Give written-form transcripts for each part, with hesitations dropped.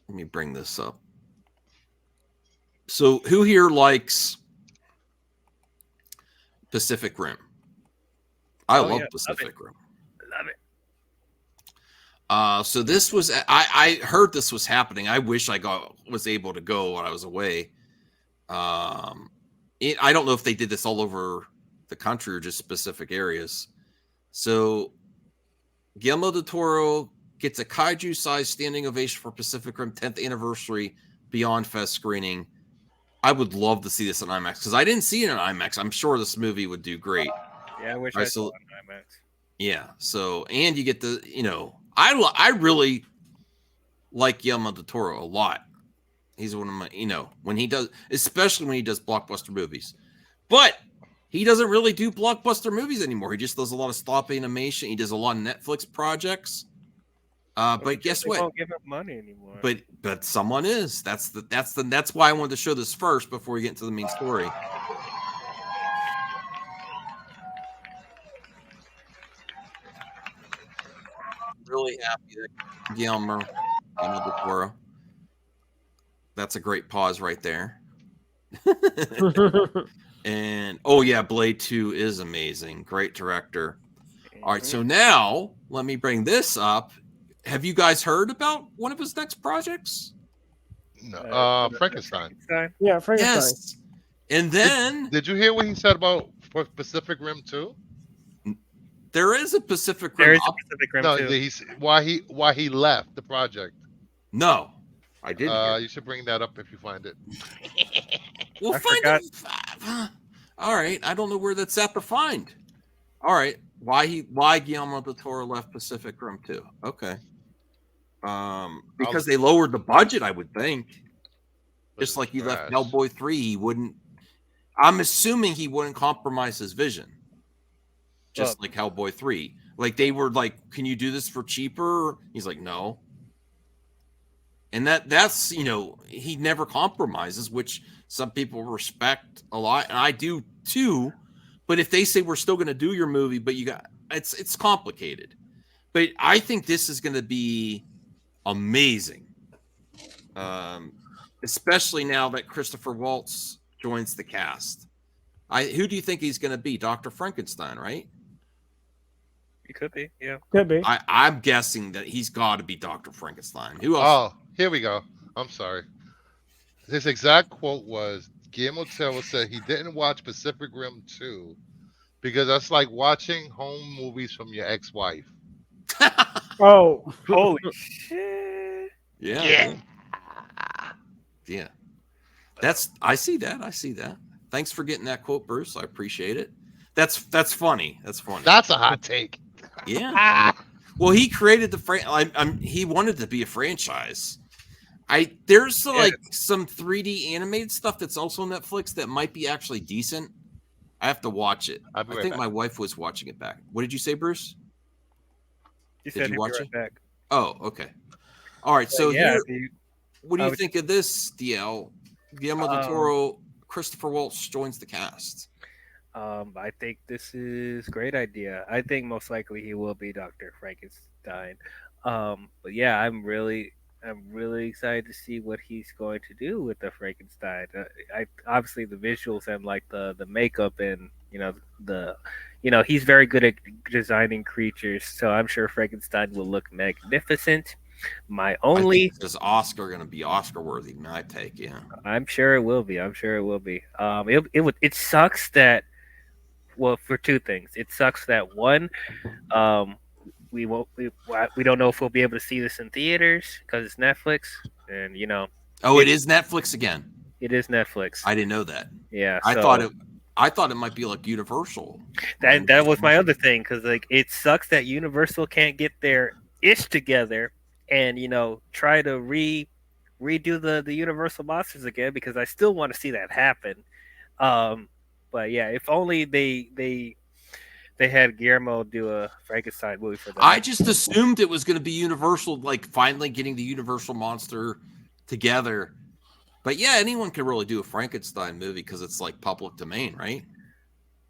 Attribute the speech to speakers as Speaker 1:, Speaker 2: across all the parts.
Speaker 1: Let me bring this up. So, who here likes Pacific Rim? I love Pacific Rim.
Speaker 2: Love it.
Speaker 1: So this was I heard this was happening. I wish I was able to go when I was away. I don't know if they did this all over the country or just specific areas. So Guillermo del Toro gets a kaiju-sized standing ovation for Pacific Rim 10th anniversary Beyond Fest screening. I would love to see this in IMAX because I didn't see it in IMAX. I'm sure this movie would do great.
Speaker 2: Yeah, I wish I saw it in IMAX.
Speaker 1: Yeah. So, and you get the, I really like Guillermo del Toro a lot. He's one of my, when he does, especially when he does blockbuster movies. But he doesn't really do blockbuster movies anymore. He just does a lot of stop animation. He does a lot of Netflix projects. But guess what?
Speaker 2: They won't give him money anymore.
Speaker 1: But someone is. That's why I wanted to show this first before we get into the main story. Really happy that Guillermo del Toro. That's a great pause right there. And Blade 2 is amazing. Great director. All right, so now let me bring this up. Have you guys heard about one of his next projects?
Speaker 3: No, Frankenstein.
Speaker 4: Yeah, Frankenstein.
Speaker 1: Yes. And then
Speaker 3: did you hear what he said about Pacific Rim 2?
Speaker 1: There is a Pacific Rim.
Speaker 2: There is a Pacific Rim
Speaker 3: no,
Speaker 2: 2.
Speaker 3: why he left the project.
Speaker 1: No, I didn't.
Speaker 3: You should bring that up if you find it.
Speaker 1: We'll find it. All right, I don't know where that's at to find. All right, why Guillermo del Toro left Pacific Rim 2? Okay. Because they lowered the budget, I would think. Just like he left Hellboy 3, he wouldn't. I'm assuming he wouldn't compromise his vision. Just like Hellboy 3. Like they were like, can you do this for cheaper? He's like, no. And that's, he never compromises, which some people respect a lot. And I do too. But if they say we're still going to do your movie, but it's complicated. But I think this is going to be amazing. Especially now that Christoph Waltz joins the cast. Who do you think he's going to be? Dr. Frankenstein, right?
Speaker 2: He could be, yeah.
Speaker 4: Could be.
Speaker 1: I'm guessing that he's got to be Dr. Frankenstein. Who else?
Speaker 3: Oh, here we go. I'm sorry. His exact quote was, Guillermo del Toro said he didn't watch Pacific Rim 2 because that's like watching home movies from your ex-wife.
Speaker 4: Oh.
Speaker 2: Holy shit.
Speaker 1: Yeah. I see that. Thanks for getting that quote, Bruce. I appreciate it. That's funny. That's
Speaker 3: a hot take.
Speaker 1: Yeah. Well, he created the he wanted to be a franchise. There's some 3D animated stuff that's also on Netflix that might be actually decent. I have to watch it. I think my wife was watching it back. What did you say, Bruce?
Speaker 2: Did you watch it? Back.
Speaker 1: Oh, okay. All right. So what do you think of this, DL? Guillermo del Toro, Christopher Waltz joins the cast.
Speaker 2: I think this is a great idea. I think most likely he will be Dr. Frankenstein. But yeah, I'm really excited to see what he's going to do with the Frankenstein. Obviously the visuals and like the makeup and he's very good at designing creatures, so I'm sure Frankenstein will look magnificent.
Speaker 1: Is Oscar going to be Oscar worthy? My take, yeah.
Speaker 2: I'm sure it will be. It sucks that. Well, for two things, it sucks that one, we don't know if we'll be able to see this in theaters because it's Netflix, and
Speaker 1: it is Netflix again.
Speaker 2: It is Netflix.
Speaker 1: I didn't know that.
Speaker 2: Yeah,
Speaker 1: I thought it might be like Universal.
Speaker 2: That was my other thing, because like it sucks that Universal can't get their ish together and try to redo the Universal monsters again, because I still want to see that happen. But yeah, if only they had Guillermo do a Frankenstein movie for them.
Speaker 1: I just assumed it was going to be Universal, like finally getting the Universal monster together. But yeah, anyone can really do a Frankenstein movie because it's like public domain, right?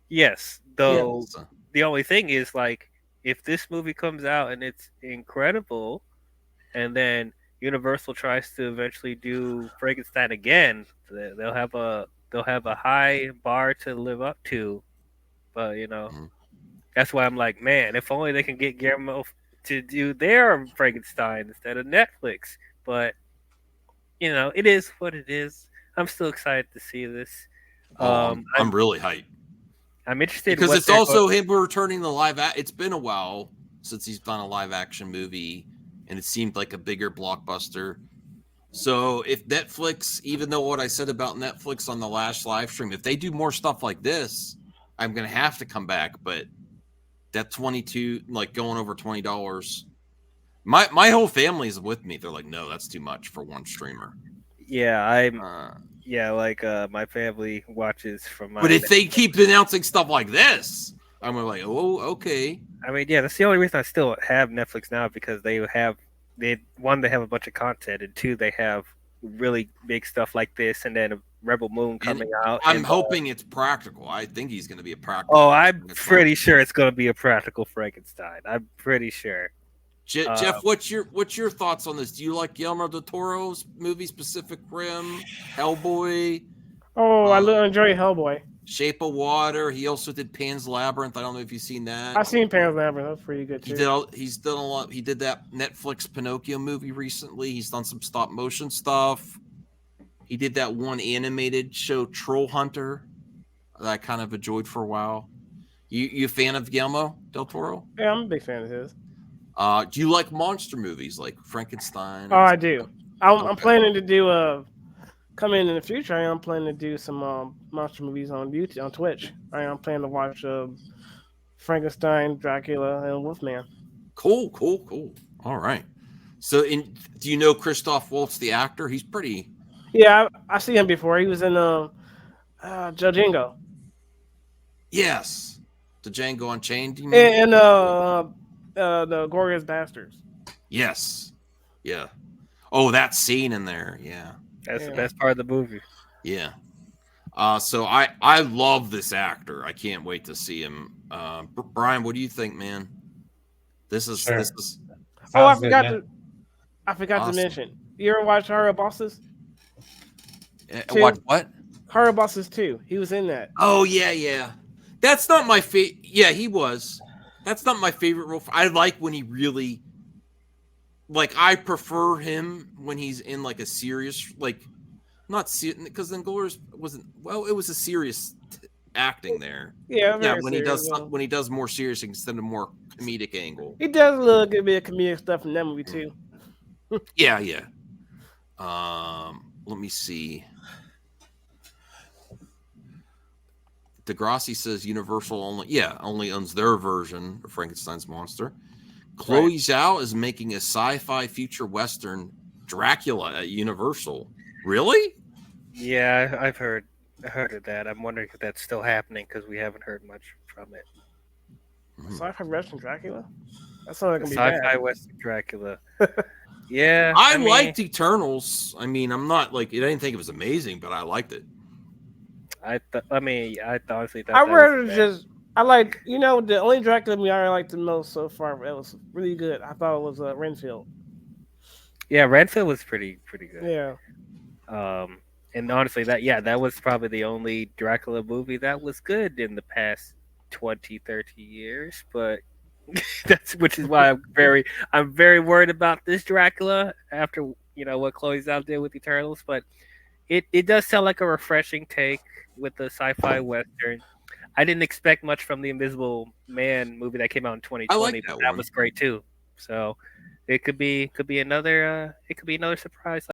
Speaker 2: Yes. Though the only thing is, like, if this movie comes out and it's incredible, and then Universal tries to eventually do Frankenstein again, they'll have a high bar to live up to. But
Speaker 1: Mhm.
Speaker 2: that's why I'm like, man, if only they can get Guillermo to do their Frankenstein instead of Netflix. But it is what it is. I'm still excited to see this.
Speaker 1: Oh,
Speaker 2: Um,
Speaker 1: I'm
Speaker 2: I'm
Speaker 1: really hyped
Speaker 2: I'm interested
Speaker 1: because
Speaker 2: what
Speaker 1: it's
Speaker 2: they're going.
Speaker 1: also him returning the live. It's been a while since he's done a live action movie, and it seemed like a bigger blockbuster. So if Netflix, even though what I said about Netflix on the last live stream, if they do more stuff like this, I'm gonna have to come back. But that 22, like going over $20. My whole family's with me. They're like, no, that's too much for one streamer.
Speaker 2: Yeah,
Speaker 1: Uh,
Speaker 2: like my family watches from
Speaker 1: but
Speaker 2: my.
Speaker 1: if they keep announcing stuff like this, I'm like, oh, okay.
Speaker 2: I mean, yeah, that's the only reason I still have Netflix now because they have they have a bunch of content, and two, they have really big stuff like this, and then Rebel Moon coming out.
Speaker 1: I'm
Speaker 2: And
Speaker 1: hoping it's practical. I think he's going to be a practical.
Speaker 2: I'm pretty sure it's going to be a practical Frankenstein. I'm pretty sure.
Speaker 1: Jeff, what's your thoughts on this? Do you like Guillermo del Toro's movie Pacific Rim, Hellboy?
Speaker 4: Oh, I enjoy Hellboy.
Speaker 1: Shape of Water. He also did Pan's Labyrinth. I don't know if you've seen that.
Speaker 4: I've seen Pan's Labyrinth. That's pretty good too.
Speaker 1: He's done a lot. He did that Netflix Pinocchio movie recently. He's done some stop motion stuff. He did that one animated show, Troll Hunter, that I kind of enjoyed for a while. You a fan of Guillermo del Toro?
Speaker 4: Yeah, I'm a big fan of his.
Speaker 1: Do you like monster movies like Frankenstein?
Speaker 4: Oh, I do. I'm planning to do coming in the future. I'm planning to do some monster movies on YouTube, on Twitch. I'm planning to watch Frankenstein, Dracula, and Wolfman.
Speaker 1: Cool. All right. So, do you know Christoph Waltz, the actor? He's pretty.
Speaker 4: Yeah, I see him before. He was in Django.
Speaker 1: Yes, the Django Unchained. You
Speaker 4: And
Speaker 1: mean?
Speaker 4: the Glorious Bastards.
Speaker 1: Yes. Yeah. Oh, that scene in there. Yeah.
Speaker 2: That's the best part of the movie.
Speaker 1: Yeah. So I love this actor. I can't wait to see him. Brian, what do you think, man? This is.
Speaker 4: Oh, I forgot to mention. You ever watch Horror Bosses?
Speaker 1: Watch what?
Speaker 4: Horror Bosses 2. He was in that.
Speaker 1: Oh yeah. That's not my favorite. Yeah, he was. That's not my favorite role. I like when he really. Like, I prefer him when he's in like a serious, like, not serious, because then Glorious wasn't. Well, it was a serious acting there.
Speaker 4: Yeah,
Speaker 1: when he does more serious instead of more comedic angle.
Speaker 4: He does a little bit of comedic stuff in that movie too.
Speaker 1: Yeah. Let me see. Degrassi says Universal only owns their version of Frankenstein's monster. Chloe Zhao is making a sci-fi future western Dracula at Universal. Really?
Speaker 2: Yeah, I've heard of that. I'm wondering if that's still happening because we haven't heard much from it.
Speaker 4: Sci-fi western Dracula? That's not gonna be
Speaker 2: sci-fi
Speaker 4: bad.
Speaker 2: western Dracula. Yeah,
Speaker 1: I liked Eternals. I mean, I'm not like I didn't think it was amazing, but I liked it.
Speaker 2: I honestly thought
Speaker 4: I like the only Dracula movie I liked the most so far. It was really good. I thought it was Renfield.
Speaker 2: Yeah, Renfield was pretty good.
Speaker 4: Yeah.
Speaker 2: And honestly, that was probably the only Dracula movie that was good in the past 20, 30 years. But which is why I'm very worried about this Dracula after what Chloe Zhao did with Eternals. But it does sound like a refreshing take with the sci-fi western. I didn't expect much from the Invisible Man movie that came out in 2020.
Speaker 1: I like that
Speaker 2: was great too. So it could be another surprise